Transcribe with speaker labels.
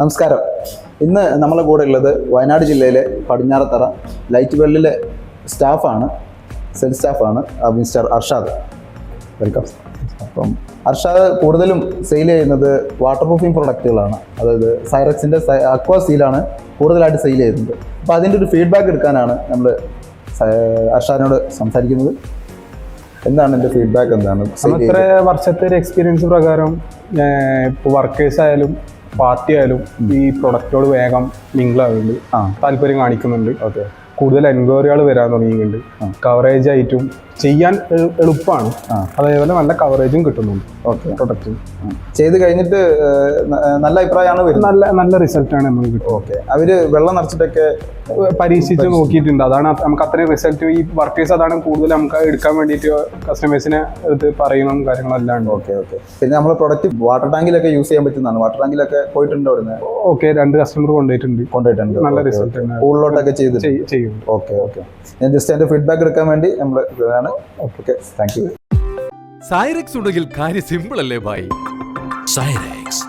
Speaker 1: നമസ്കാരം. ഇന്ന് നമ്മളെ കൂടെ ഉള്ളത് വയനാട് ജില്ലയിലെ പടിഞ്ഞാറത്തറ ലൈറ്റ് വെള്ളിലെ സ്റ്റാഫാണ്, സെൽ സ്റ്റാഫാണ് മിസ്റ്റർ അർഷാദ്. വെൽക്കം. അപ്പം അർഷാദ് കൂടുതലും സെയിൽ ചെയ്യുന്നത് വാട്ടർ പ്രൂഫിംഗ് പ്രൊഡക്റ്റുകളാണ്. അതായത് സൈറക്സിൻ്റെ അക്വാ സീലാണ് കൂടുതലായിട്ട് സെയിൽ ചെയ്യുന്നത്. അപ്പോൾ അതിൻ്റെ ഒരു ഫീഡ്ബാക്ക് എടുക്കാനാണ് നമ്മൾ അർഷാദിനോട് സംസാരിക്കുന്നത്. എന്താണ് എൻ്റെ ഫീഡ്ബാക്ക്? എന്താണ്
Speaker 2: ഇത്ര വർഷത്തെ ഒരു എക്സ്പീരിയൻസ് പ്രകാരം ഇപ്പോൾ വർക്കേഴ്സ് ആയാലും പാർട്ടി ആയാലും ഈ പ്രൊഡക്റ്റോട് വേഗം മിങ്കിളാവുന്നുണ്ട്, താല്പര്യം കാണിക്കുന്നുണ്ട്.
Speaker 1: ഓക്കെ,
Speaker 2: കൂടുതൽ എൻക്വയറികൾ വരാൻ തുടങ്ങിയിട്ടുണ്ട്. കവറേജ് ആയിട്ടും ചെയ്യാൻ എളുപ്പമാണ്, അതേപോലെ നല്ല കവറേജും കിട്ടുന്നുണ്ട്.
Speaker 1: ഓക്കെ,
Speaker 2: പ്രൊഡക്റ്റ്
Speaker 1: ചെയ്ത് കഴിഞ്ഞിട്ട് നല്ല അഭിപ്രായമാണ് വരുന്നത്.
Speaker 2: നല്ല റിസൾട്ടാണ് നമുക്ക് കിട്ടും.
Speaker 1: ഓക്കെ, അവര് വെള്ളം നിറച്ചിട്ടൊക്കെ
Speaker 2: പരീക്ഷിച്ച് നോക്കിയിട്ടുണ്ട്. അതാണ് നമുക്ക് അത്രയും റിസൾട്ട്. ഈ വർക്കേഴ്സ് അതാണ് കൂടുതൽ നമുക്ക് എടുക്കാൻ വേണ്ടിയിട്ട് കസ്റ്റമേഴ്സിനെ എടുത്ത് പറയുന്ന കാര്യങ്ങളെല്ലാം ഉണ്ട്.
Speaker 1: Okay okay. പിന്നെ നമ്മൾ പ്രൊഡക്റ്റ് വാട്ടർ ടാങ്കിലൊക്കെ യൂസ് ചെയ്യാൻ പറ്റുന്നതാണ്. വാട്ടർ ടാങ്കിലൊക്കെ പോയിട്ടുണ്ട് അവിടുന്ന്?
Speaker 2: ഓക്കെ, 2 കസ്റ്റമർ കൊണ്ടുപോയിട്ടുണ്ട്. നല്ല റിസൾട്ട്
Speaker 1: പൂളിലോട്ടൊക്കെ ചെയ്യും. Okay okay. ഞാൻ ജസ്റ്റ് അതിന്റെ ഫീഡ്ബാക്ക് എടുക്കാൻ വേണ്ടി നമ്മൾ ഇതാണ്. Okay, thank you.
Speaker 3: സൈറക്സ് ഉണ്ടെങ്കിൽ കാര്യം സിമ്പിൾ അല്ലേ ഭായി? സൈറക്സ്